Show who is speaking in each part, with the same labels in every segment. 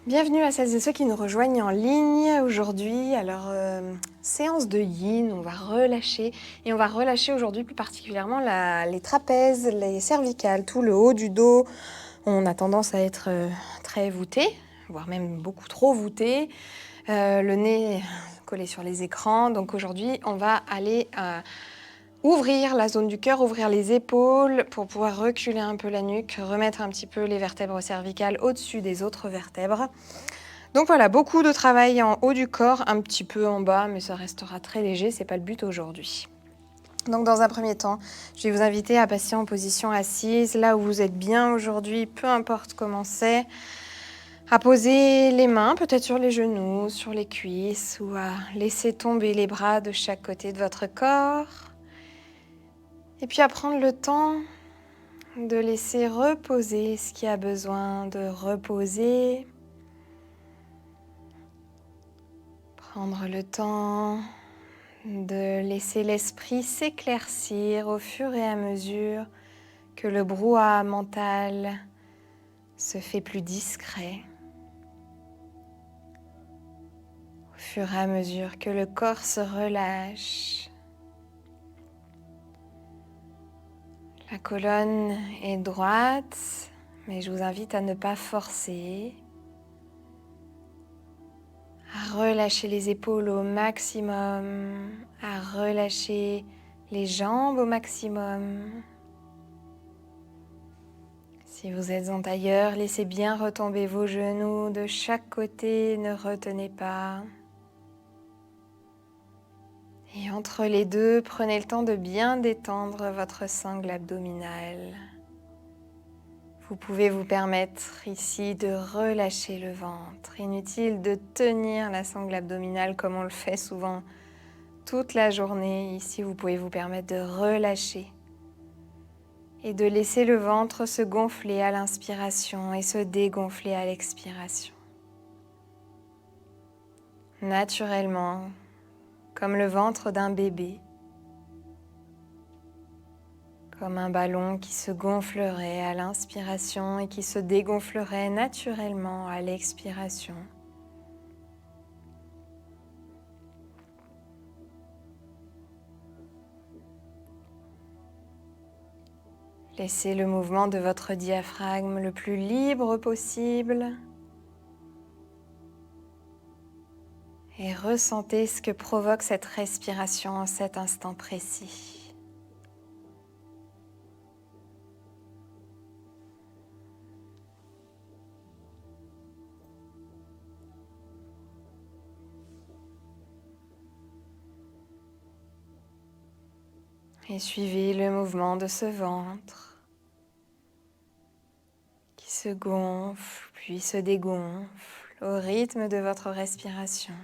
Speaker 1: Bienvenue à celles et ceux qui nous rejoignent en ligne aujourd'hui. Alors, séance de yin, on va relâcher. Et on va relâcher aujourd'hui plus particulièrement les trapèzes, les cervicales, tout le haut du dos. On a tendance à être très voûté, voire même beaucoup trop voûté. Le nez collé sur les écrans. Donc aujourd'hui, on va aller ouvrir la zone du cœur, ouvrir les épaules pour pouvoir reculer un peu la nuque, remettre un petit peu les vertèbres cervicales au-dessus des autres vertèbres. Donc voilà, beaucoup de travail en haut du corps, un petit peu en bas, mais ça restera très léger, c'est pas le but aujourd'hui. Donc dans un premier temps, je vais vous inviter à passer en position assise, là où vous êtes bien aujourd'hui, peu importe comment c'est, à poser les mains peut-être sur les genoux, sur les cuisses, ou à laisser tomber les bras de chaque côté de votre corps. Et puis à prendre le temps de laisser reposer ce qui a besoin de reposer. Prendre le temps de laisser l'esprit s'éclaircir au fur et à mesure que le brouhaha mental se fait plus discret, au fur et à mesure que le corps se relâche. La colonne est droite, mais je vous invite à ne pas forcer, à relâcher les épaules au maximum, à relâcher les jambes au maximum. Si vous êtes en tailleur, laissez bien retomber vos genoux de chaque côté, ne retenez pas. Et entre les deux, prenez le temps de bien détendre votre sangle abdominale. Vous pouvez vous permettre ici de relâcher le ventre. Inutile de tenir la sangle abdominale comme on le fait souvent toute la journée. Ici, vous pouvez vous permettre de relâcher et de laisser le ventre se gonfler à l'inspiration et se dégonfler à l'expiration. Naturellement, comme le ventre d'un bébé, comme un ballon qui se gonflerait à l'inspiration et qui se dégonflerait naturellement à l'expiration. Laissez le mouvement de votre diaphragme le plus libre possible et ressentez ce que provoque cette respiration en cet instant précis. Et suivez le mouvement de ce ventre qui se gonfle puis se dégonfle au rythme de votre respiration.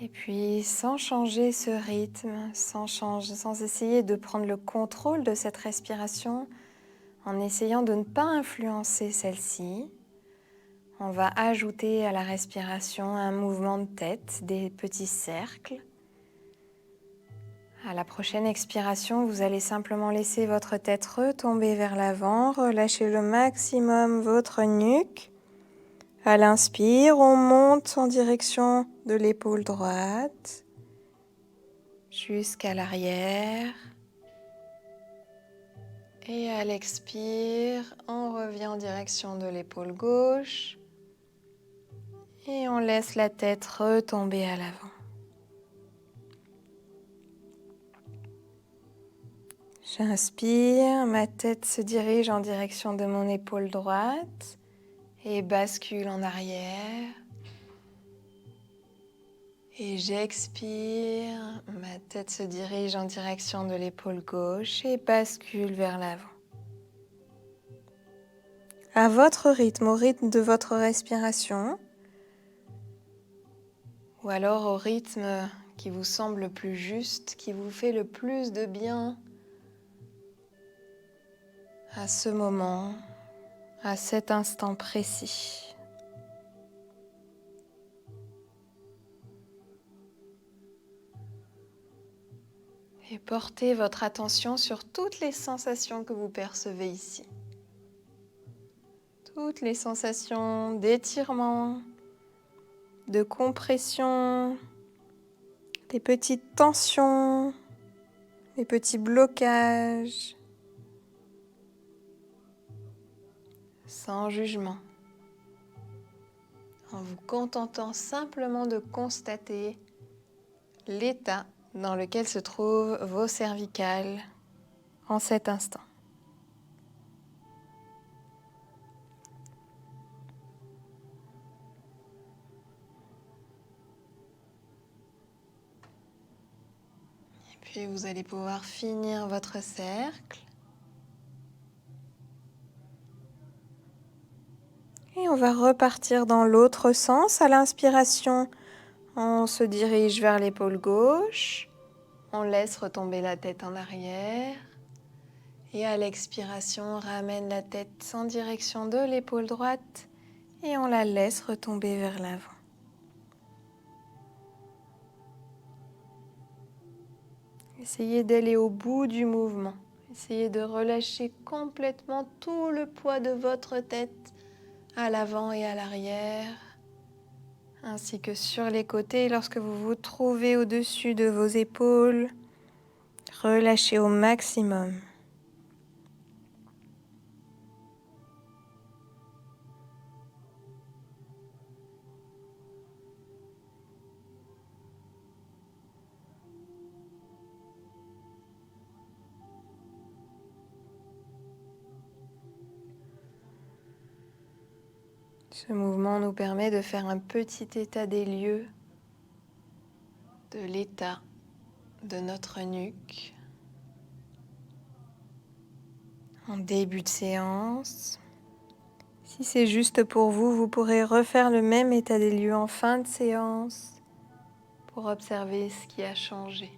Speaker 1: Et puis, sans changer ce rythme, sans essayer de prendre le contrôle de cette respiration, en essayant de ne pas influencer celle-ci, on va ajouter à la respiration un mouvement de tête, des petits cercles. À la prochaine expiration, vous allez simplement laisser votre tête retomber vers l'avant, relâcher le maximum votre nuque. À l'inspire, on monte en direction de l'épaule droite jusqu'à l'arrière. Et à l'expire, on revient en direction de l'épaule gauche et on laisse la tête retomber à l'avant. J'inspire, ma tête se dirige en direction de mon épaule droite et bascule en arrière. Et j'expire, ma tête se dirige en direction de l'épaule gauche et bascule vers l'avant. à votre rythme, au rythme de votre respiration, ou alors au rythme qui vous semble le plus juste, qui vous fait le plus de bien à ce moment, à cet instant précis. Et portez votre attention sur toutes les sensations que vous percevez ici. Toutes les sensations d'étirement, de compression, des petites tensions, des petits blocages, sans jugement, en vous contentant simplement de constater l'état dans lequel se trouvent vos cervicales en cet instant. Et puis vous allez pouvoir finir votre cercle. Et on va repartir dans l'autre sens. À l'inspiration, on se dirige vers l'épaule gauche. On laisse retomber la tête en arrière. Et à l'expiration, on ramène la tête en direction de l'épaule droite et on la laisse retomber vers l'avant. Essayez d'aller au bout du mouvement. Essayez de relâcher complètement tout le poids de votre tête à l'avant et à l'arrière, ainsi que sur les côtés. Lorsque vous vous trouvez au-dessus de vos épaules, relâchez au maximum. Ce mouvement nous permet de faire un petit état des lieux de l'état de notre nuque en début de séance. Si c'est juste pour vous, vous pourrez refaire le même état des lieux en fin de séance pour observer ce qui a changé.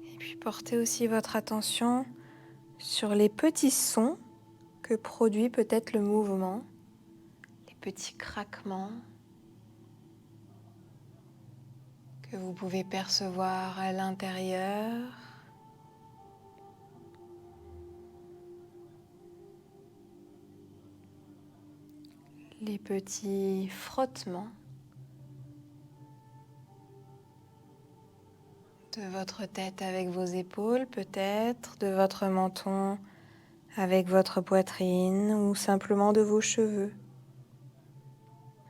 Speaker 1: Et puis portez aussi votre attention sur les petits sons que produit peut-être le mouvement, les petits craquements que vous pouvez percevoir à l'intérieur. Les petits frottements de votre tête avec vos épaules, peut-être de votre menton avec votre poitrine ou simplement de vos cheveux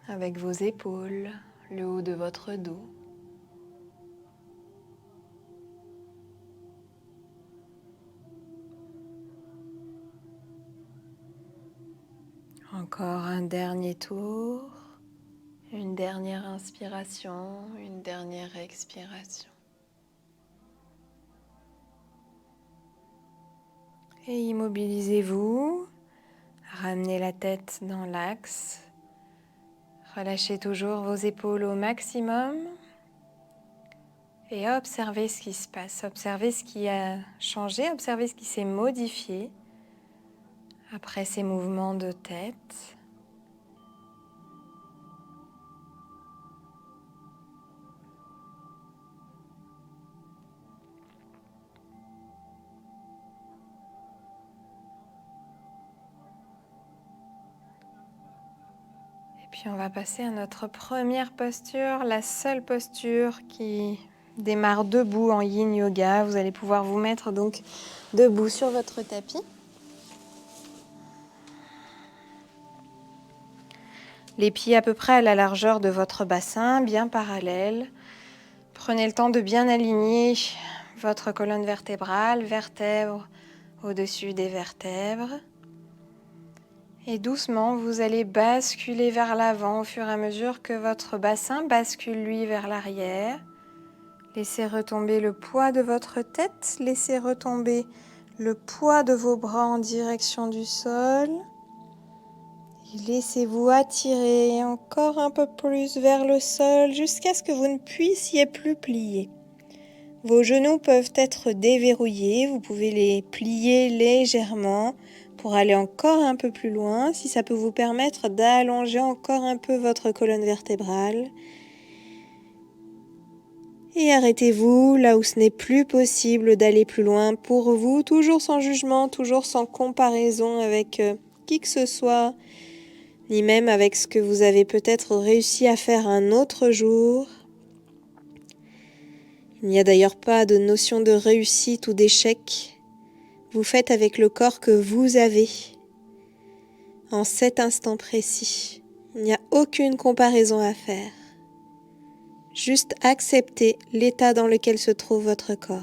Speaker 1: avec vos épaules, le haut de votre dos. Encore un dernier tour, une dernière inspiration, une dernière expiration. Et immobilisez-vous, ramenez la tête dans l'axe, relâchez toujours vos épaules au maximum et observez ce qui se passe, observez ce qui a changé, observez ce qui s'est modifié après ces mouvements de tête. Puis on va passer à notre première posture, la seule posture qui démarre debout en Yin Yoga. Vous allez pouvoir vous mettre donc debout sur votre tapis. Les pieds à peu près à la largeur de votre bassin, bien parallèles. Prenez le temps de bien aligner votre colonne vertébrale, vertèbre au-dessus des vertèbres. Et doucement, vous allez basculer vers l'avant au fur et à mesure que votre bassin bascule lui vers l'arrière. Laissez retomber le poids de votre tête, laissez retomber le poids de vos bras en direction du sol. Et laissez-vous attirer encore un peu plus vers le sol jusqu'à ce que vous ne puissiez plus plier. Vos genoux peuvent être déverrouillés, vous pouvez les plier légèrement pour aller encore un peu plus loin, si ça peut vous permettre d'allonger encore un peu votre colonne vertébrale. Et arrêtez-vous là où ce n'est plus possible d'aller plus loin pour vous, toujours sans jugement, toujours sans comparaison avec qui que ce soit, ni même avec ce que vous avez peut-être réussi à faire un autre jour. Il n'y a d'ailleurs pas de notion de réussite ou d'échec. Vous faites avec le corps que vous avez, en cet instant précis. Il n'y a aucune comparaison à faire. Juste accepter l'état dans lequel se trouve votre corps.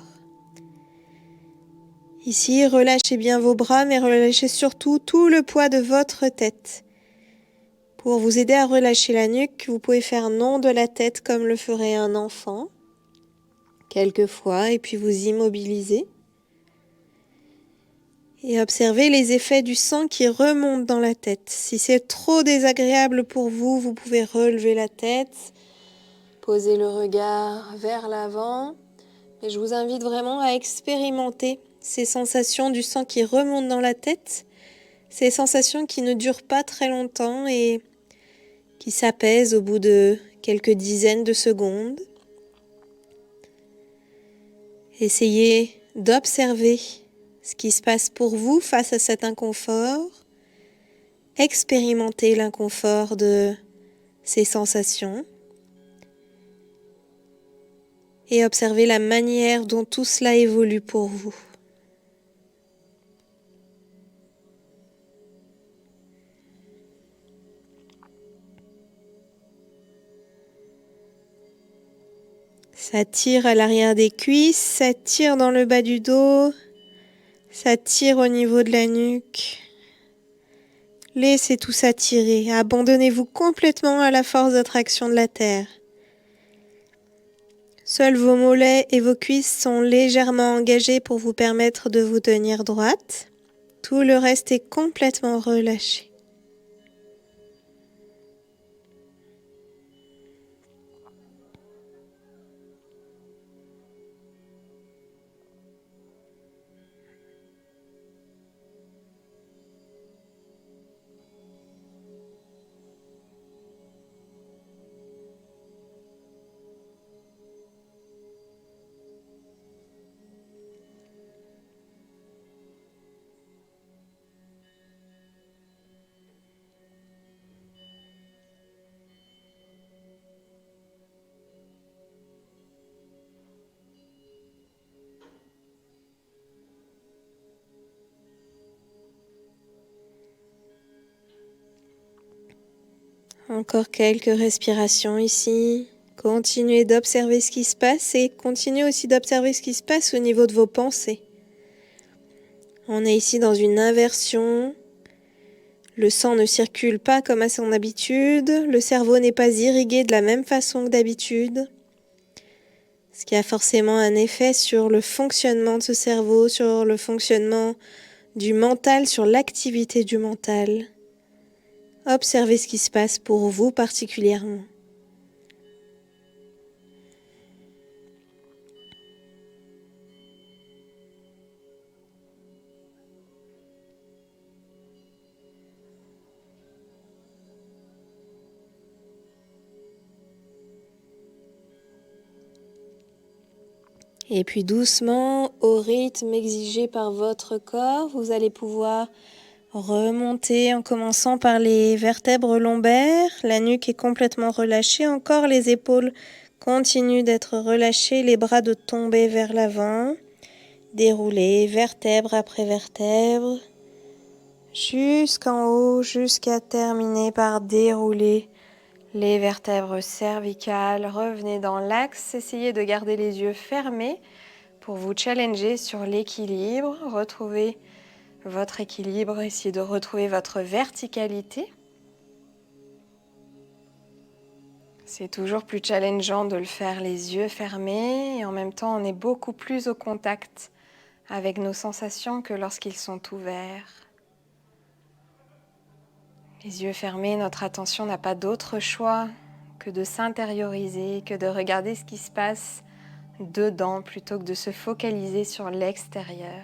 Speaker 1: Ici, relâchez bien vos bras, mais relâchez surtout tout le poids de votre tête. Pour vous aider à relâcher la nuque, vous pouvez faire non de la tête comme le ferait un enfant, quelquefois, et puis vous immobiliser. Et observez les effets du sang qui remonte dans la tête. Si c'est trop désagréable pour vous, vous pouvez relever la tête, poser le regard vers l'avant. Mais je vous invite vraiment à expérimenter ces sensations du sang qui remonte dans la tête, ces sensations qui ne durent pas très longtemps et qui s'apaisent au bout de quelques dizaines de secondes. Essayez d'observer ce qui se passe pour vous face à cet inconfort. Expérimentez l'inconfort de ces sensations et observez la manière dont tout cela évolue pour vous. Ça tire à l'arrière des cuisses, ça tire dans le bas du dos, ça tire au niveau de la nuque. Laissez tout s'attirer, abandonnez-vous complètement à la force d'attraction de la terre. Seuls vos mollets et vos cuisses sont légèrement engagés pour vous permettre de vous tenir droite. Tout le reste est complètement relâché. Encore quelques respirations ici. Continuez d'observer ce qui se passe et continuez aussi d'observer ce qui se passe au niveau de vos pensées. On est ici dans une inversion. Le sang ne circule pas comme à son habitude. Le cerveau n'est pas irrigué de la même façon que d'habitude. Ce qui a forcément un effet sur le fonctionnement de ce cerveau, sur le fonctionnement du mental, sur l'activité du mental. Observez ce qui se passe pour vous particulièrement. Et puis doucement, au rythme exigé par votre corps, vous allez pouvoir remonter en commençant par les vertèbres lombaires. La nuque est complètement relâchée. Encore les épaules continuent d'être relâchées. Les bras de tomber vers l'avant. Dérouler vertèbre après vertèbre. Jusqu'en haut, jusqu'à terminer par dérouler les vertèbres cervicales. Revenez dans l'axe. Essayez de garder les yeux fermés pour vous challenger sur l'équilibre, retrouver votre équilibre, essayer de retrouver votre verticalité. C'est toujours plus challengeant de le faire les yeux fermés et en même temps on est beaucoup plus au contact avec nos sensations que lorsqu'ils sont ouverts. Les yeux fermés, notre attention n'a pas d'autre choix que de s'intérioriser, que de regarder ce qui se passe dedans plutôt que de se focaliser sur l'extérieur.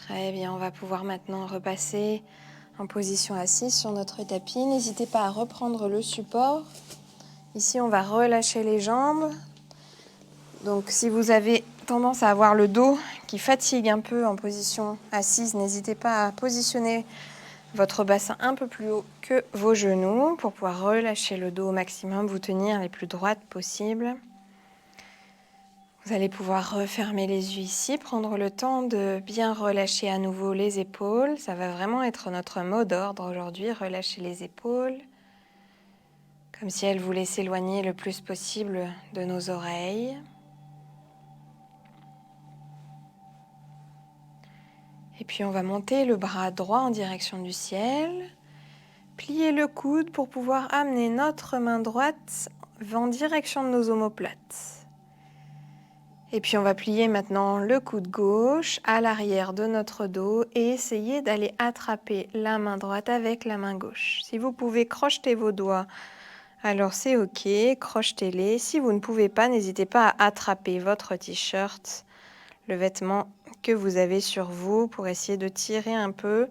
Speaker 1: Très bien, on va pouvoir maintenant repasser en position assise sur notre tapis. N'hésitez pas à reprendre le support. Ici, on va relâcher les jambes. Donc, si vous avez tendance à avoir le dos qui fatigue un peu en position assise, n'hésitez pas à positionner votre bassin un peu plus haut que vos genoux pour pouvoir relâcher le dos au maximum, vous tenir les plus droites possibles. Vous allez pouvoir refermer les yeux ici, prendre le temps de bien relâcher à nouveau les épaules. Ça va vraiment être notre mot d'ordre aujourd'hui, relâcher les épaules, comme si elles voulaient s'éloigner le plus possible de nos oreilles. Et puis on va monter le bras droit en direction du ciel, plier le coude pour pouvoir amener notre main droite en direction de nos omoplates. Et puis on va plier maintenant le coude gauche à l'arrière de notre dos et essayer d'aller attraper la main droite avec la main gauche. Si vous pouvez crocheter vos doigts, alors c'est ok, crochetez-les. Si vous ne pouvez pas, n'hésitez pas à attraper votre t-shirt, le vêtement que vous avez sur vous pour essayer de tirer un peu,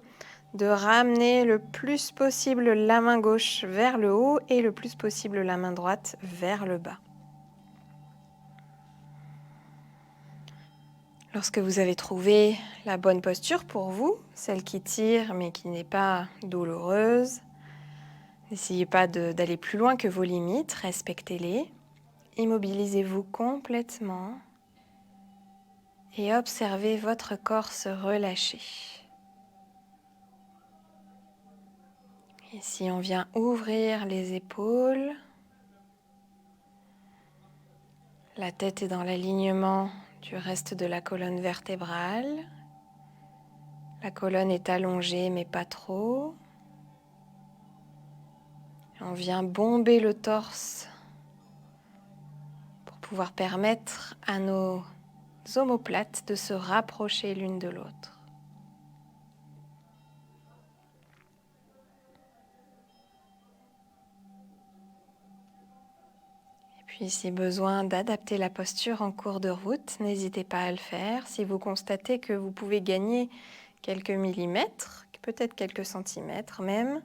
Speaker 1: de ramener le plus possible la main gauche vers le haut et le plus possible la main droite vers le bas. Lorsque vous avez trouvé la bonne posture pour vous, celle qui tire mais qui n'est pas douloureuse, n'essayez pas d'aller plus loin que vos limites, respectez-les. Immobilisez-vous complètement et observez votre corps se relâcher. Ici, on vient ouvrir les épaules. La tête est dans l'alignement du reste de la colonne vertébrale. La colonne est allongée mais pas trop. On vient bomber le torse pour pouvoir permettre à nos omoplates de se rapprocher l'une de l'autre. Et puis si besoin d'adapter la posture en cours de route, n'hésitez pas à le faire. Si vous constatez que vous pouvez gagner quelques millimètres, peut-être quelques centimètres même,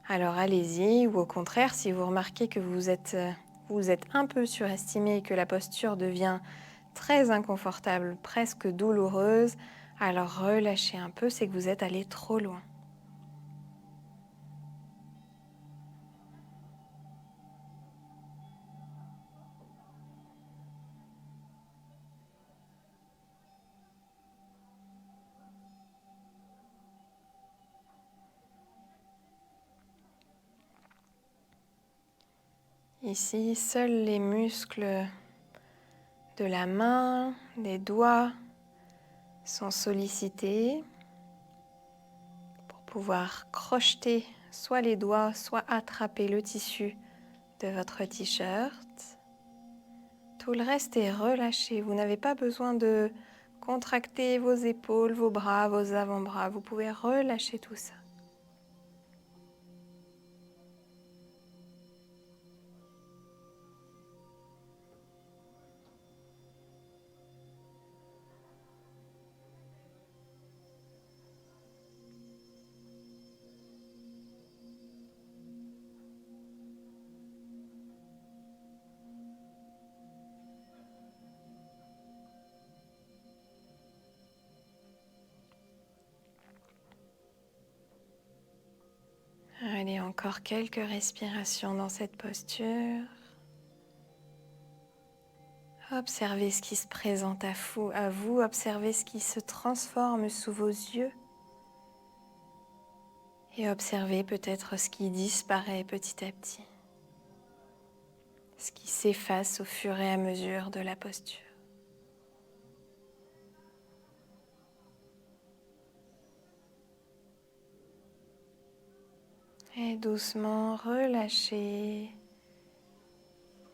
Speaker 1: alors allez-y. Ou au contraire, si vous remarquez que vous êtes un peu surestimé et que la posture devient très inconfortable, presque douloureuse, alors relâchez un peu, c'est que vous êtes allé trop loin. Ici, seuls les muscles de la main, des doigts sont sollicités pour pouvoir crocheter soit les doigts, soit attraper le tissu de votre t-shirt. Tout le reste est relâché. Vous n'avez pas besoin de contracter vos épaules, vos bras, vos avant-bras. Vous pouvez relâcher tout ça. Allez, encore quelques respirations dans cette posture. Observez ce qui se présente à vous, observez ce qui se transforme sous vos yeux et observez peut-être ce qui disparaît petit à petit, ce qui s'efface au fur et à mesure de la posture. Et doucement relâchez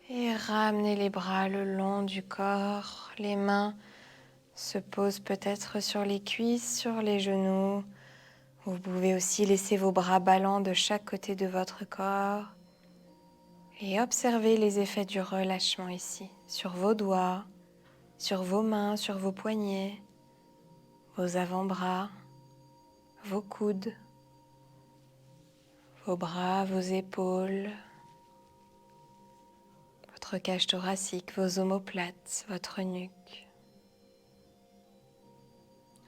Speaker 1: et ramenez les bras le long du corps. Les mains se posent peut-être sur les cuisses, sur les genoux. Vous pouvez aussi laisser vos bras ballants de chaque côté de votre corps et observez les effets du relâchement ici, sur vos doigts, sur vos mains, sur vos poignets, vos avant-bras, vos coudes, vos bras, vos épaules, votre cage thoracique, vos omoplates, votre nuque.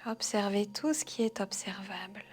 Speaker 1: Observez tout ce qui est observable.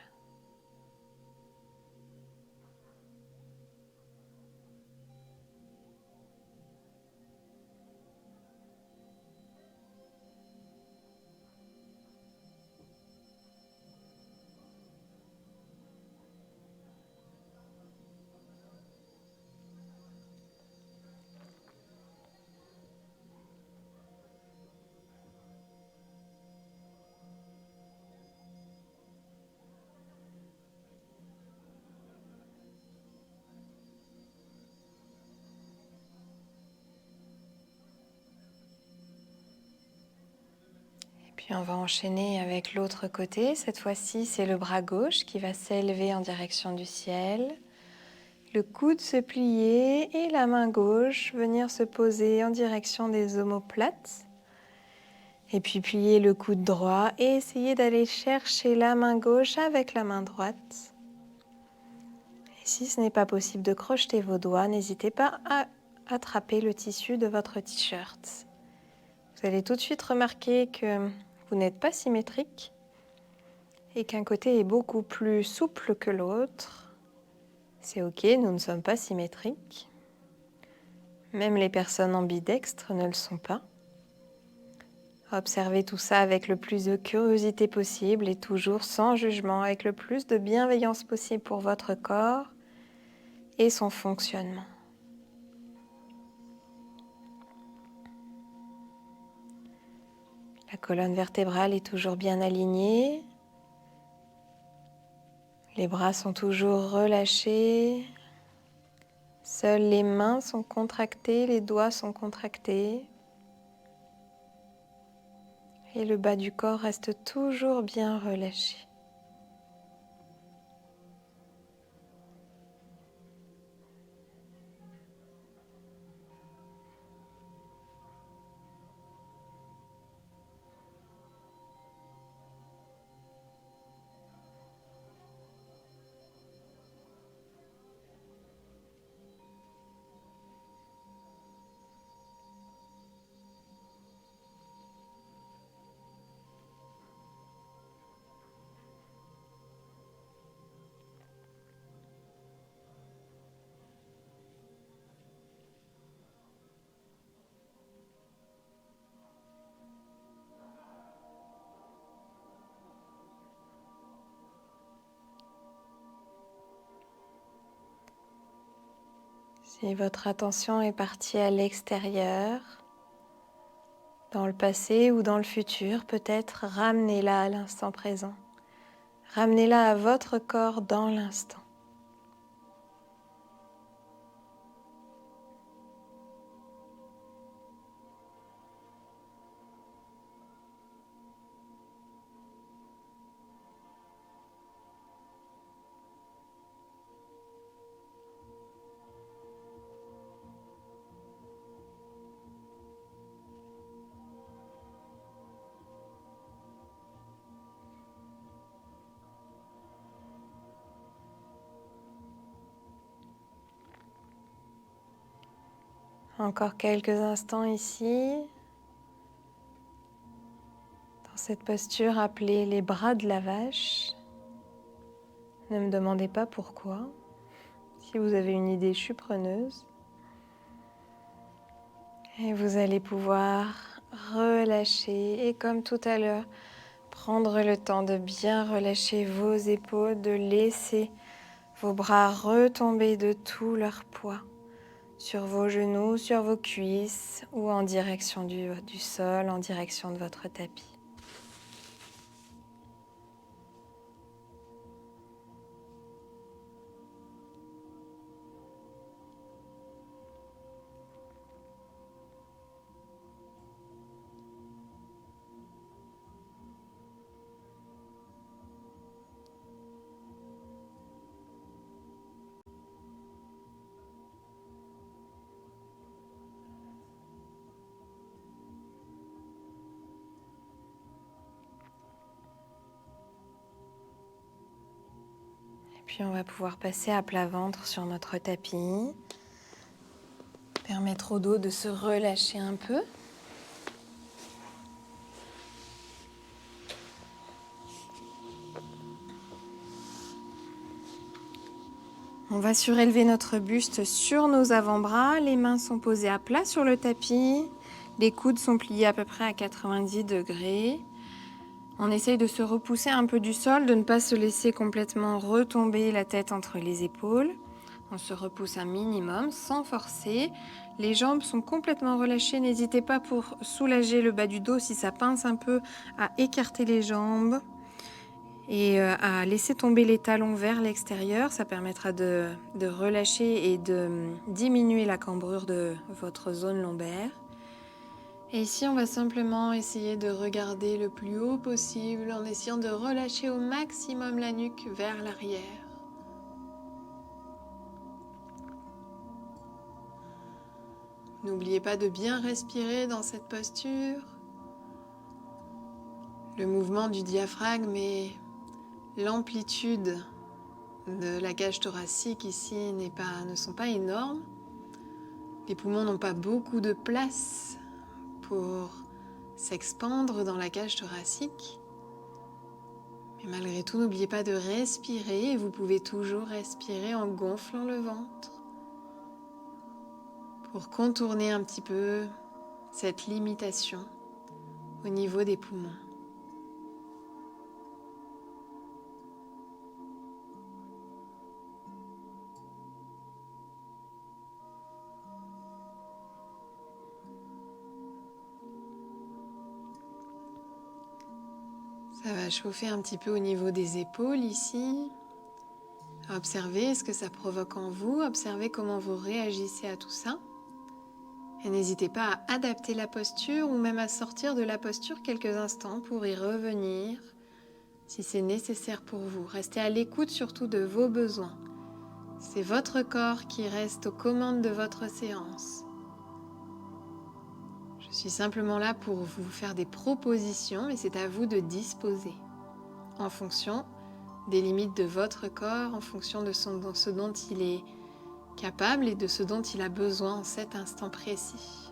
Speaker 1: Puis on va enchaîner avec l'autre côté. Cette fois-ci, c'est le bras gauche qui va s'élever en direction du ciel. Le coude se plier et la main gauche venir se poser en direction des omoplates. Et puis plier le coude droit et essayer d'aller chercher la main gauche avec la main droite. Et si ce n'est pas possible de crocheter vos doigts, n'hésitez pas à attraper le tissu de votre t-shirt. Vous allez tout de suite remarquer que vous n'êtes pas symétrique et qu'un côté est beaucoup plus souple que l'autre. C'est ok, nous ne sommes pas symétriques. Même les personnes ambidextres ne le sont pas. Observez tout ça avec le plus de curiosité possible et toujours sans jugement, avec le plus de bienveillance possible pour votre corps et son fonctionnement. La colonne vertébrale est toujours bien alignée. Les bras sont toujours relâchés. Seules les mains sont contractées, les doigts sont contractés. Et le bas du corps reste toujours bien relâché. Si votre attention est partie à l'extérieur, dans le passé ou dans le futur, peut-être ramenez-la à l'instant présent. Ramenez-la à votre corps dans l'instant. Encore quelques instants ici, dans cette posture appelée les bras de la vache. Ne me demandez pas pourquoi. Si vous avez une idée, je suis preneuse. Et vous allez pouvoir relâcher et comme tout à l'heure, prendre le temps de bien relâcher vos épaules, de laisser vos bras retomber de tout leur poids sur vos genoux, sur vos cuisses ou en direction du sol, en direction de votre tapis. Puis on va pouvoir passer à plat ventre sur notre tapis. Permettre au dos de se relâcher un peu. On va surélever notre buste sur nos avant-bras. Les mains sont posées à plat sur le tapis. Les coudes sont pliés à peu près à 90 degrés. On essaye de se repousser un peu du sol, de ne pas se laisser complètement retomber la tête entre les épaules. On se repousse un minimum sans forcer. Les jambes sont complètement relâchées. N'hésitez pas pour soulager le bas du dos si ça pince un peu à écarter les jambes et à laisser tomber les talons vers l'extérieur. Ça permettra de relâcher et de diminuer la cambrure de votre zone lombaire. Et ici, on va simplement essayer de regarder le plus haut possible en essayant de relâcher au maximum la nuque vers l'arrière. N'oubliez pas de bien respirer dans cette posture. Le mouvement du diaphragme et l'amplitude de la cage thoracique ici ne sont pas énormes. Les poumons n'ont pas beaucoup de place pour s'expandre dans la cage thoracique. Mais malgré tout, n'oubliez pas de respirer et vous pouvez toujours respirer en gonflant le ventre pour contourner un petit peu cette limitation au niveau des poumons. Ça va chauffer un petit peu au niveau des épaules ici. Observez ce que ça provoque en vous, observez comment vous réagissez à tout ça. Et n'hésitez pas à adapter la posture ou même à sortir de la posture quelques instants pour y revenir si c'est nécessaire pour vous. Restez à l'écoute surtout de vos besoins. C'est votre corps qui reste aux commandes de votre séance. Je suis simplement là pour vous faire des propositions et c'est à vous de disposer en fonction des limites de votre corps, en fonction de ce dont il est capable et de ce dont il a besoin en cet instant précis.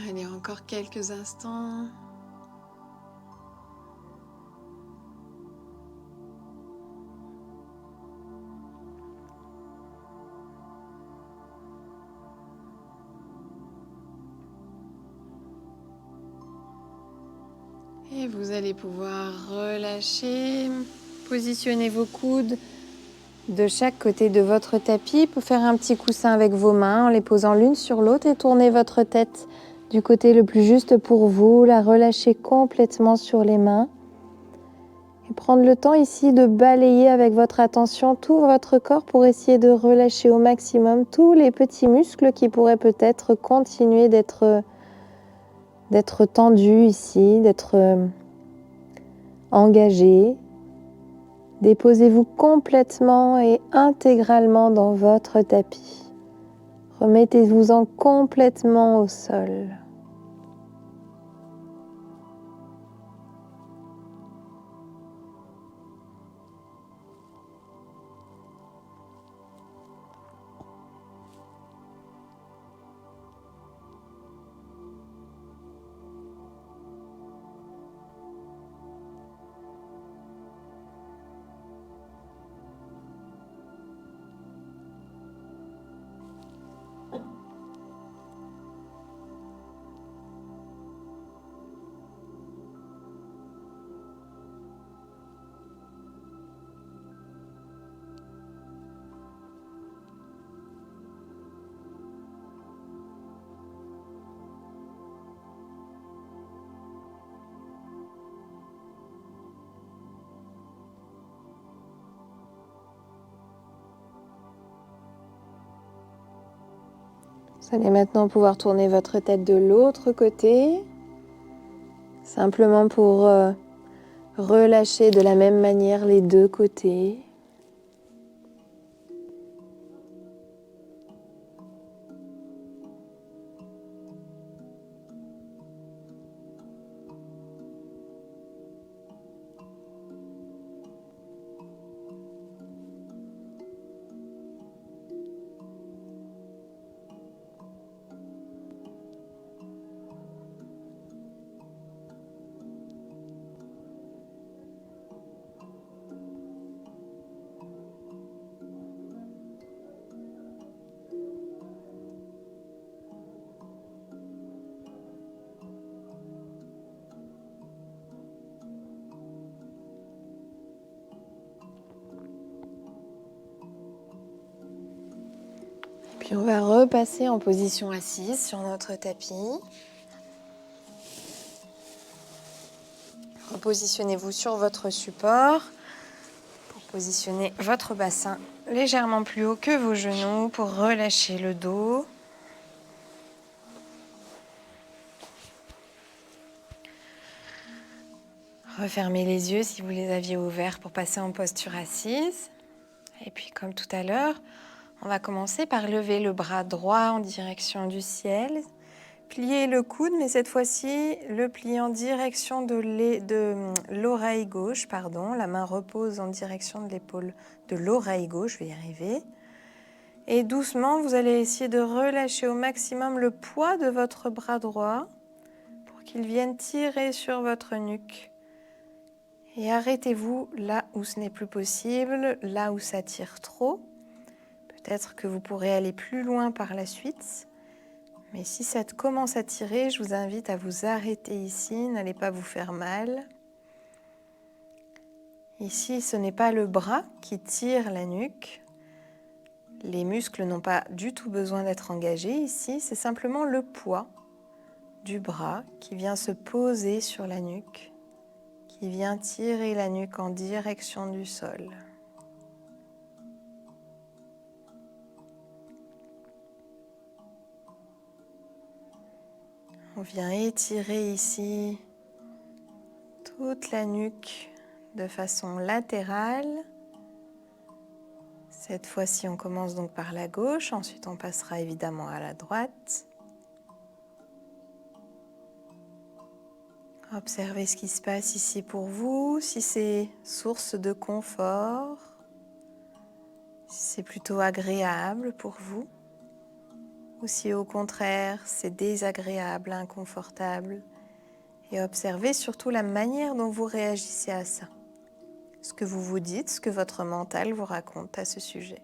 Speaker 1: Allez, encore quelques instants. Et vous allez pouvoir relâcher, positionner vos coudes de chaque côté de votre tapis pour faire un petit coussin avec vos mains en les posant l'une sur l'autre et tournez votre tête du côté le plus juste pour vous, la relâcher complètement sur les mains et prendre le temps ici de balayer avec votre attention tout votre corps pour essayer de relâcher au maximum tous les petits muscles qui pourraient peut-être continuer d'être tendus ici, d'être engagés. Déposez-vous complètement et intégralement dans votre tapis. Remettez-vous-en complètement au sol. Vous allez maintenant pouvoir tourner votre tête de l'autre côté, simplement pour relâcher de la même manière les deux côtés. Puis on va repasser en position assise sur notre tapis. Repositionnez-vous sur votre support pour positionner votre bassin légèrement plus haut que vos genoux pour relâcher le dos. Refermez les yeux si vous les aviez ouverts pour passer en posture assise. Et puis comme tout à l'heure, on va commencer par lever le bras droit en direction du ciel. Plier le coude, mais cette fois-ci, le plier en direction de l'oreille gauche. La main repose en direction de l'épaule de l'oreille gauche, je vais y arriver. Et doucement, vous allez essayer de relâcher au maximum le poids de votre bras droit pour qu'il vienne tirer sur votre nuque. Et arrêtez-vous là où ce n'est plus possible, là où ça tire trop. Peut-être que vous pourrez aller plus loin par la suite. Mais si ça commence à tirer, je vous invite à vous arrêter ici, n'allez pas vous faire mal. Ici, ce n'est pas le bras qui tire la nuque. Les muscles n'ont pas du tout besoin d'être engagés ici, c'est simplement le poids du bras qui vient se poser sur la nuque, qui vient tirer la nuque en direction du sol. On vient étirer ici toute la nuque de façon latérale. Cette fois-ci, on commence donc par la gauche, ensuite on passera évidemment à la droite. Observez ce qui se passe ici pour vous, si c'est source de confort, si c'est plutôt agréable pour vous, ou si au contraire c'est désagréable, inconfortable. Et observez surtout la manière dont vous réagissez à ça. Ce que vous vous dites, ce que votre mental vous raconte à ce sujet.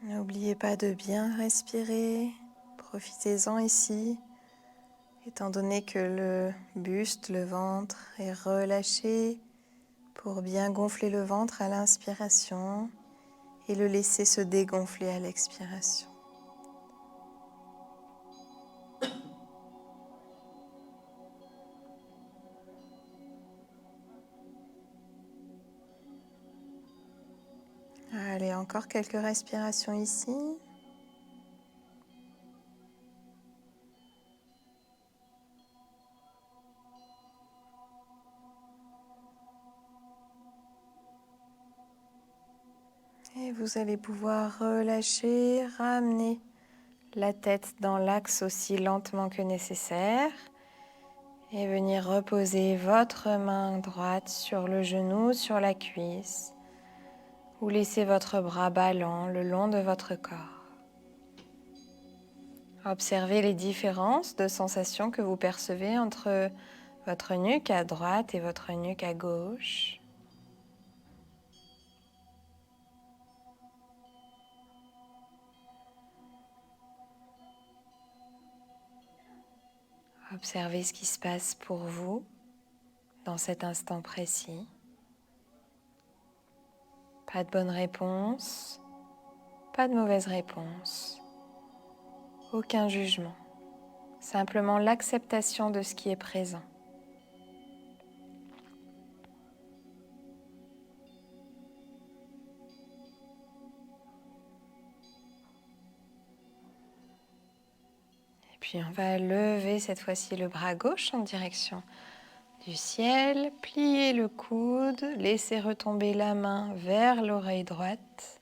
Speaker 1: N'oubliez pas de bien respirer, profitez-en ici, étant donné que le buste, le ventre est relâché pour bien gonfler le ventre à l'inspiration et le laisser se dégonfler à l'expiration. Allez, encore quelques respirations ici. Et vous allez pouvoir relâcher, ramener la tête dans l'axe aussi lentement que nécessaire et venir reposer votre main droite sur le genou, sur la cuisse ou laisser votre bras ballant le long de votre corps. Observez les différences de sensations que vous percevez entre votre nuque à droite et votre nuque à gauche. Observez ce qui se passe pour vous dans cet instant précis. Pas de bonne réponse, pas de mauvaise réponse, aucun jugement, simplement l'acceptation de ce qui est présent. Et puis on va lever cette fois-ci le bras gauche en direction du ciel, plier le coude, laisser retomber la main vers l'oreille droite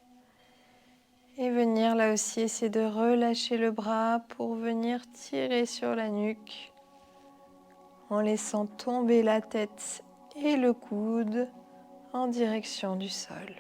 Speaker 1: et venir là aussi essayer de relâcher le bras pour venir tirer sur la nuque en laissant tomber la tête et le coude en direction du sol.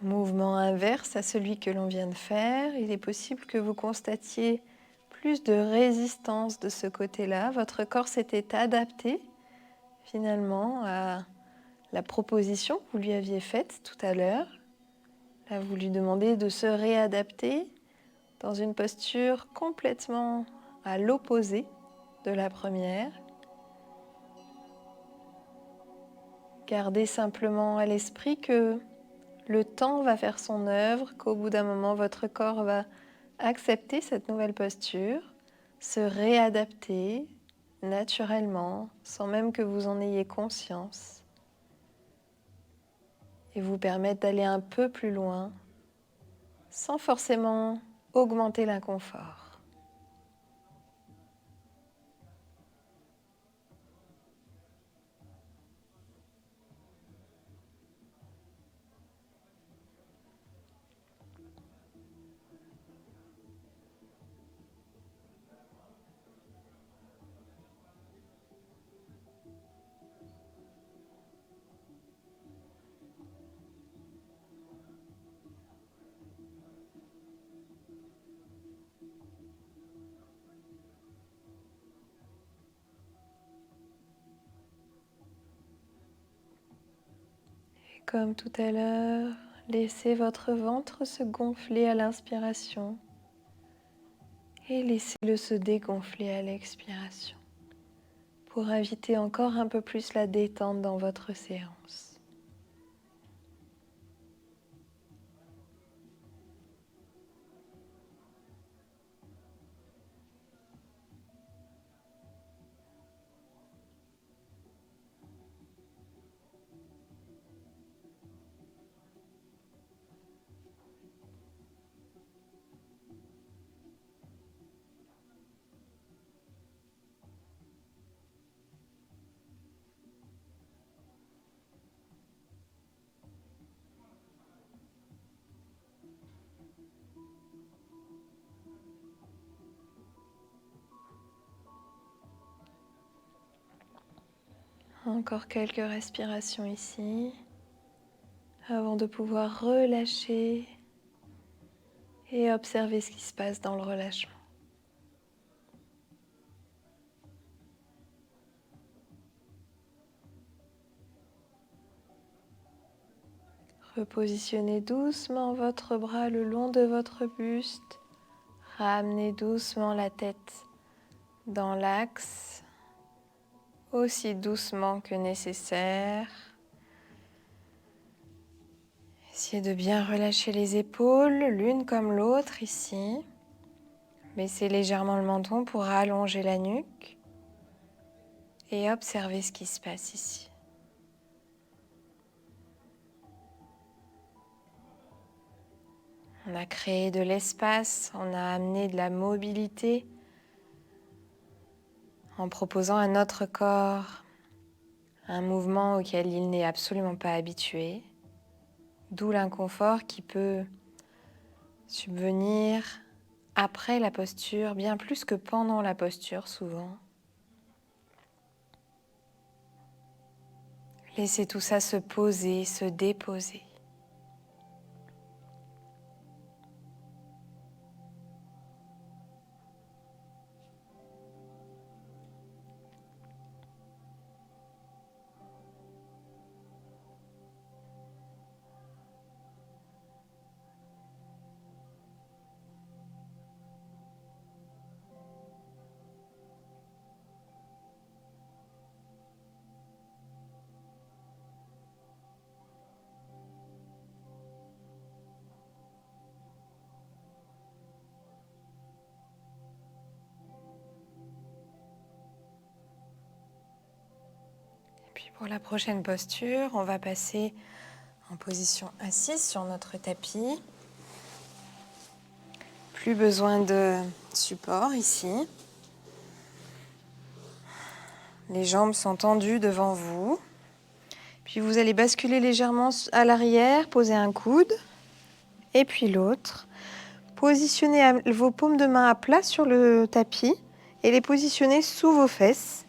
Speaker 1: Mouvement inverse à celui que l'on vient de faire, il est possible que vous constatiez plus de résistance de ce côté-là. Votre corps s'était adapté finalement à la proposition que vous lui aviez faite tout à l'heure. Là, vous lui demandez de se réadapter dans une posture complètement à l'opposé de la première. Gardez simplement à l'esprit que le temps va faire son œuvre, qu'au bout d'un moment, votre corps va accepter cette nouvelle posture, se réadapter naturellement, sans même que vous en ayez conscience, et vous permettre d'aller un peu plus loin, sans forcément augmenter l'inconfort. Comme tout à l'heure, laissez votre ventre se gonfler à l'inspiration et laissez-le se dégonfler à l'expiration pour inviter encore un peu plus la détente dans votre séance. Encore quelques respirations ici, avant de pouvoir relâcher et observer ce qui se passe dans le relâchement. Repositionnez doucement votre bras le long de votre buste. Ramenez doucement la tête dans l'axe, aussi doucement que nécessaire. Essayez de bien relâcher les épaules, l'une comme l'autre ici. Baissez légèrement le menton pour allonger la nuque et observez ce qui se passe ici. On a créé de l'espace, on a amené de la mobilité en proposant à notre corps un mouvement auquel il n'est absolument pas habitué, d'où l'inconfort qui peut subvenir après la posture, bien plus que pendant la posture souvent. Laissez tout ça se poser, se déposer. Puis pour la prochaine posture, on va passer en position assise sur notre tapis. Plus besoin de support ici. Les jambes sont tendues devant vous. Puis vous allez basculer légèrement à l'arrière, poser un coude et puis l'autre. Positionnez vos paumes de main à plat sur le tapis et les positionnez sous vos fesses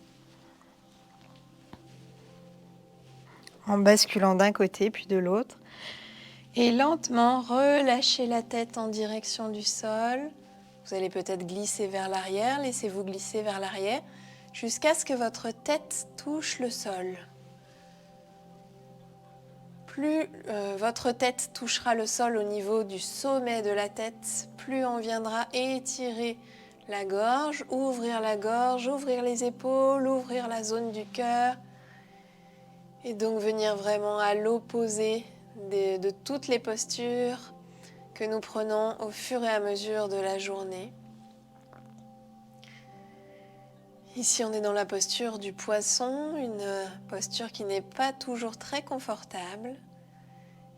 Speaker 1: en basculant d'un côté puis de l'autre. Et lentement, relâchez la tête en direction du sol. Vous allez peut-être glisser vers l'arrière, laissez-vous glisser vers l'arrière jusqu'à ce que votre tête touche le sol. Plus votre tête touchera le sol au niveau du sommet de la tête, plus on viendra étirer la gorge, ouvrir les épaules, ouvrir la zone du cœur. Et donc venir vraiment à l'opposé de toutes les postures que nous prenons au fur et à mesure de la journée. Ici, on est dans la posture du poisson, une posture qui n'est pas toujours très confortable.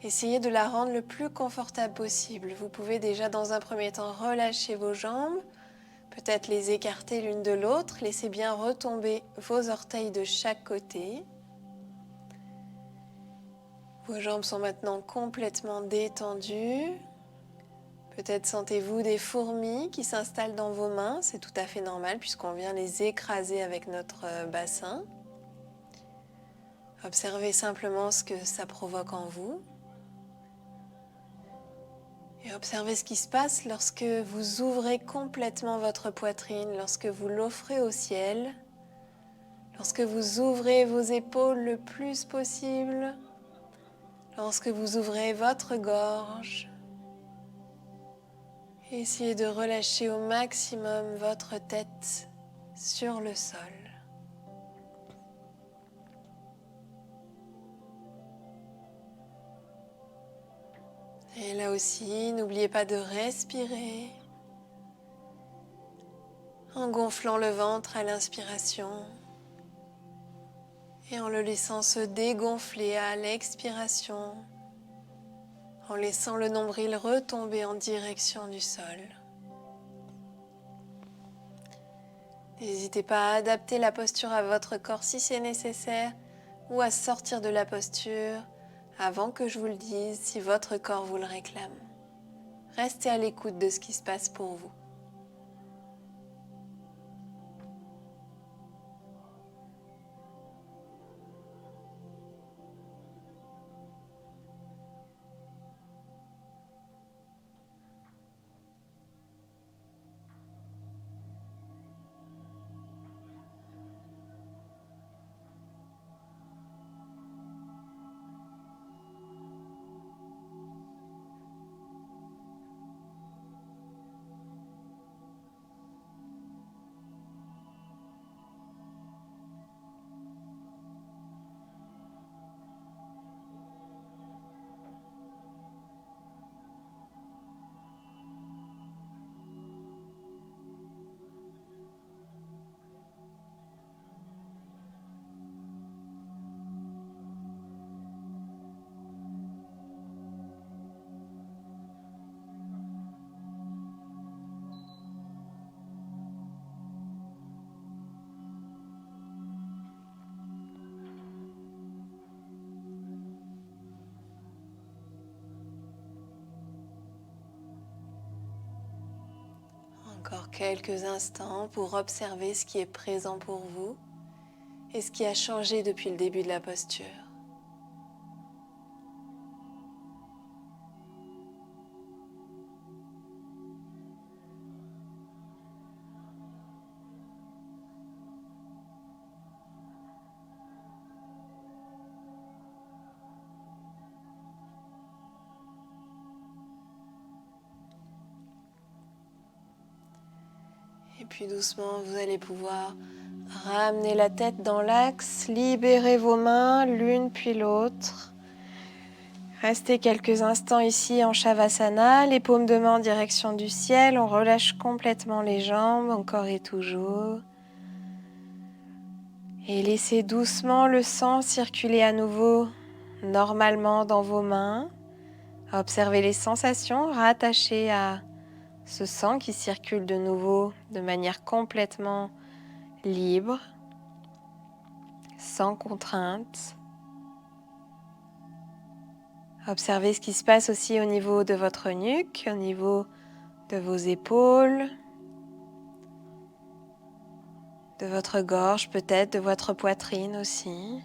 Speaker 1: Essayez de la rendre le plus confortable possible. Vous pouvez déjà dans un premier temps relâcher vos jambes, peut-être les écarter l'une de l'autre. Laissez bien retomber vos orteils de chaque côté. Vos jambes sont maintenant complètement détendues. Peut-être sentez-vous des fourmis qui s'installent dans vos mains. C'est tout à fait normal puisqu'on vient les écraser avec notre bassin. Observez simplement ce que ça provoque en vous. Et observez ce qui se passe lorsque vous ouvrez complètement votre poitrine, lorsque vous l'offrez au ciel, lorsque vous ouvrez vos épaules le plus possible, lorsque vous ouvrez votre gorge. Essayez de relâcher au maximum votre tête sur le sol. Et là aussi, n'oubliez pas de respirer en gonflant le ventre à l'inspiration et en le laissant se dégonfler à l'expiration, en laissant le nombril retomber en direction du sol. N'hésitez pas à adapter la posture à votre corps si c'est nécessaire ou à sortir de la posture avant que je vous le dise si votre corps vous le réclame. Restez à l'écoute de ce qui se passe pour vous. encore quelques instants pour observer ce qui est présent pour vous et ce qui a changé depuis le début de la posture. Et puis doucement, vous allez pouvoir ramener la tête dans l'axe, libérer vos mains l'une puis l'autre. Restez quelques instants ici en Shavasana, les paumes de main en direction du ciel, on relâche complètement les jambes, encore et toujours. Et laissez doucement le sang circuler à nouveau normalement dans vos mains. Observez les sensations rattachées à ce sang qui circule de nouveau de manière complètement libre, sans contrainte. Observez ce qui se passe aussi au niveau de votre nuque, au niveau de vos épaules, de votre gorge peut-être, de votre poitrine aussi.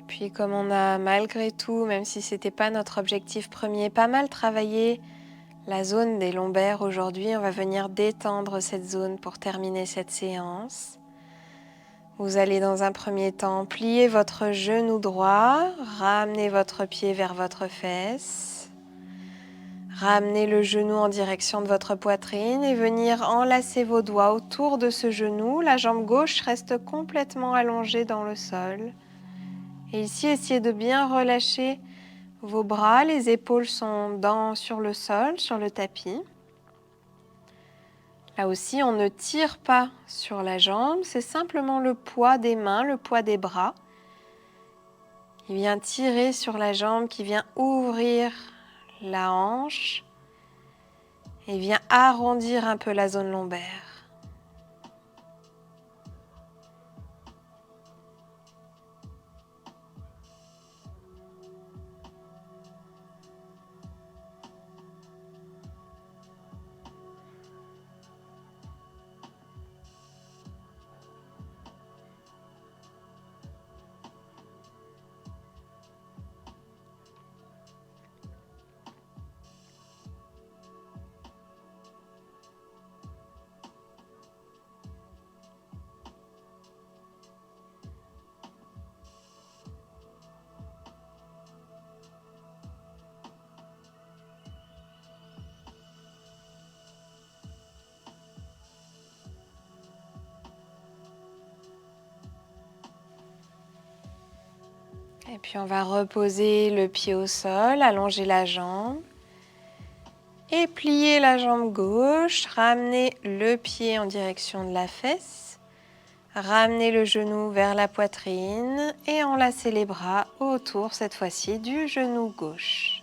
Speaker 1: Puis comme on a malgré tout, même si ce n'était pas notre objectif premier, pas mal travaillé la zone des lombaires aujourd'hui, on va venir détendre cette zone pour terminer cette séance. Vous allez dans un premier temps plier votre genou droit, ramener votre pied vers votre fesse, ramener le genou en direction de votre poitrine et venir enlacer vos doigts autour de ce genou. La jambe gauche reste complètement allongée dans le sol. Et ici, essayez de bien relâcher vos bras. Les épaules sont sur le sol, sur le tapis. Là aussi, on ne tire pas sur la jambe, c'est simplement le poids des mains, le poids des bras qui vient tirer sur la jambe, qui vient ouvrir la hanche et vient arrondir un peu la zone lombaire. Et puis on va reposer le pied au sol, allonger la jambe et plier la jambe gauche, ramener le pied en direction de la fesse, ramener le genou vers la poitrine et enlacer les bras autour cette fois-ci du genou gauche.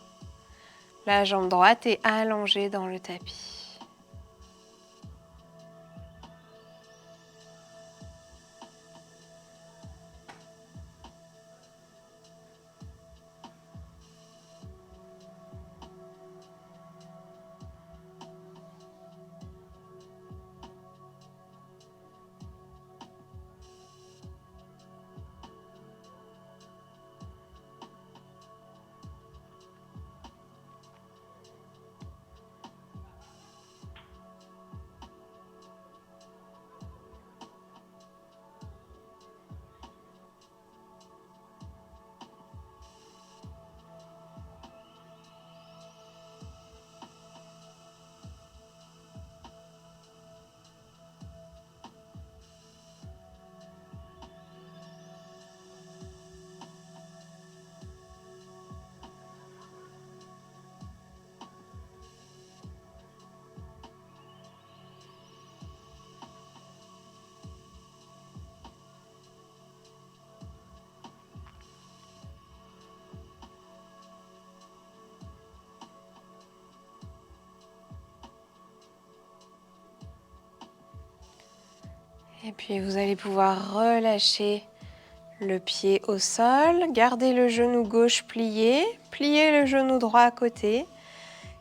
Speaker 1: La jambe droite est allongée dans le tapis. Et puis vous allez pouvoir relâcher le pied au sol, gardez le genou gauche plié, pliez le genou droit à côté.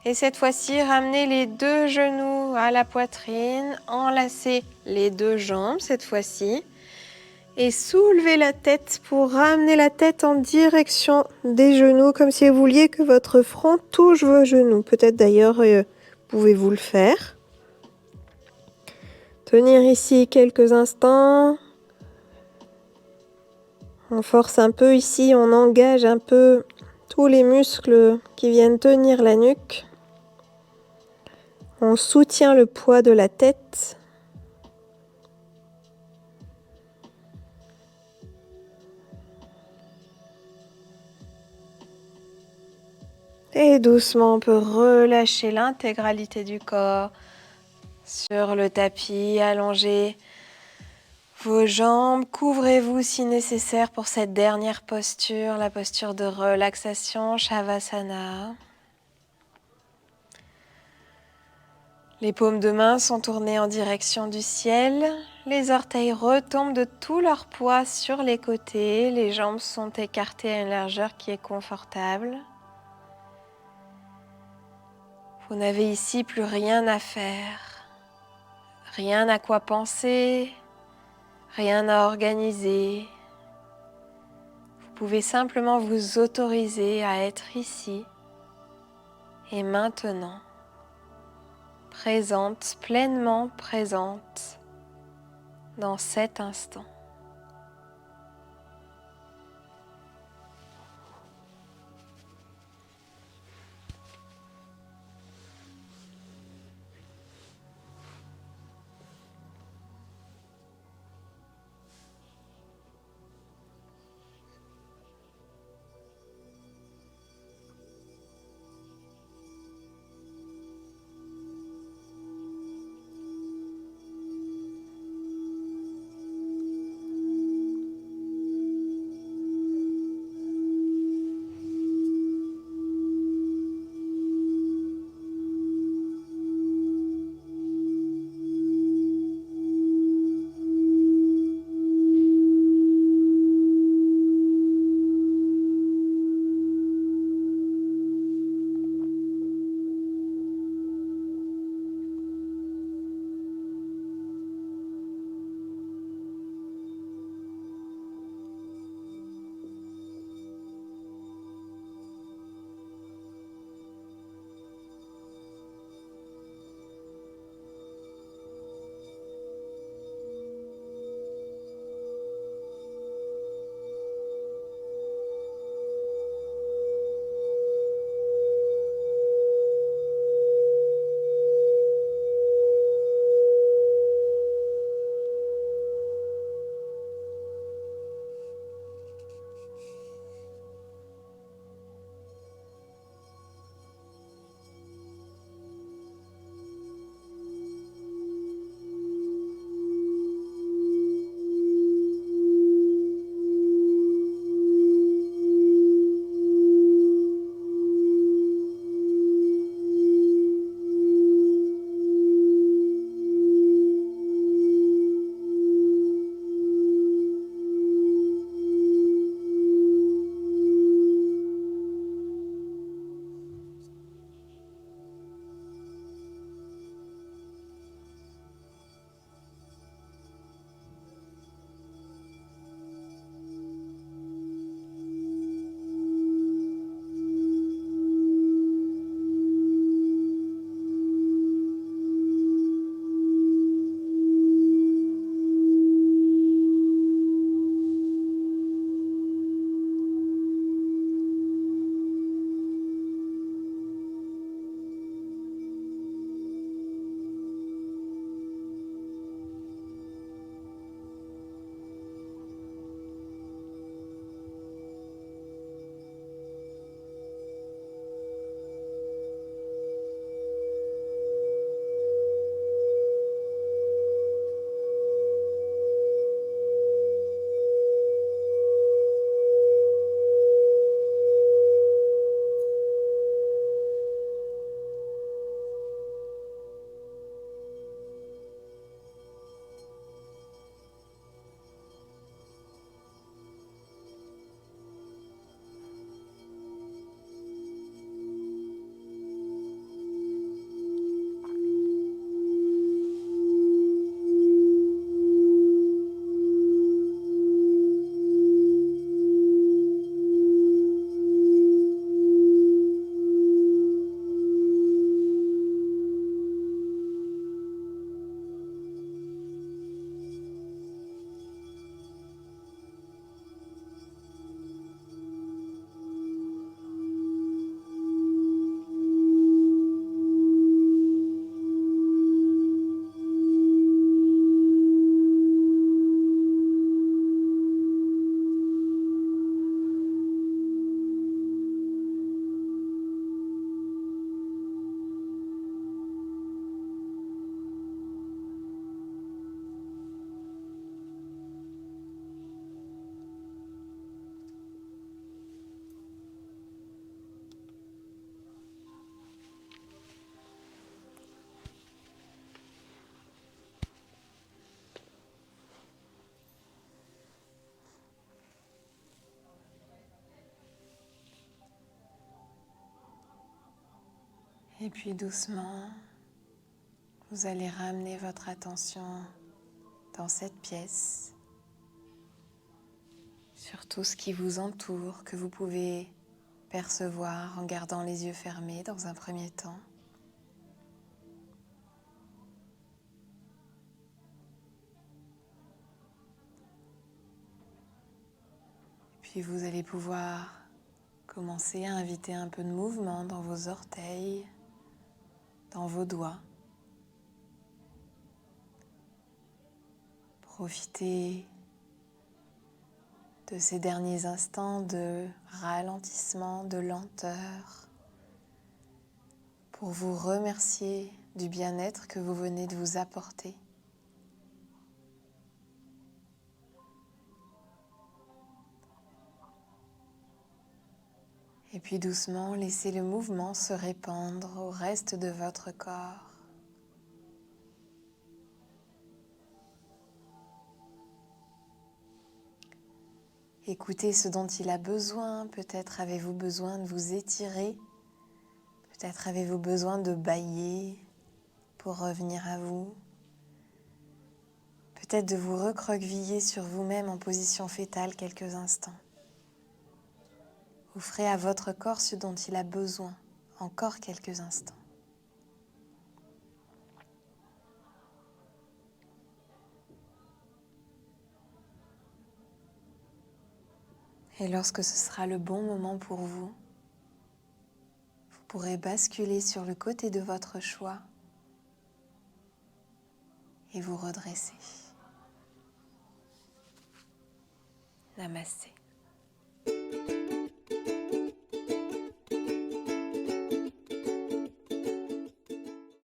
Speaker 1: Et cette fois-ci, ramenez les deux genoux à la poitrine, enlacez les deux jambes cette fois-ci. Et soulevez la tête pour ramener la tête en direction des genoux, comme si vous vouliez que votre front touche vos genoux. Peut-être d'ailleurs, pouvez-vous le faire. Tenir ici quelques instants. On force un peu ici, on engage un peu tous les muscles qui viennent tenir la nuque. On soutient le poids de la tête. Et doucement, on peut relâcher l'intégralité du corps sur le tapis, allongé. Vos jambes, couvrez-vous si nécessaire pour cette dernière posture, la posture de relaxation, Shavasana. Les paumes de main sont tournées en direction du ciel. Les orteils retombent de tout leur poids sur les côtés. Les jambes sont écartées à une largeur qui est confortable. Vous n'avez ici plus rien à faire, rien à quoi penser, rien à organiser. Vous pouvez simplement vous autoriser à être ici et maintenant, présente, pleinement présente dans cet instant. Et puis doucement, vous allez ramener votre attention dans cette pièce, sur tout ce qui vous entoure, que vous pouvez percevoir en gardant les yeux fermés dans un premier temps. Puis vous allez pouvoir commencer à inviter un peu de mouvement dans vos orteils, dans vos doigts. Profitez de ces derniers instants de ralentissement, de lenteur, pour vous remercier du bien-être que vous venez de vous apporter. Et puis doucement, laissez le mouvement se répandre au reste de votre corps. Écoutez ce dont il a besoin. Peut-être avez-vous besoin de vous étirer. Peut-être avez-vous besoin de bâiller pour revenir à vous. Peut-être de vous recroqueviller sur vous-même en position fétale quelques instants. Offrez à votre corps ce dont il a besoin, encore quelques instants. Et lorsque ce sera le bon moment pour vous, vous pourrez basculer sur le côté de votre choix et vous redresser. Namasté.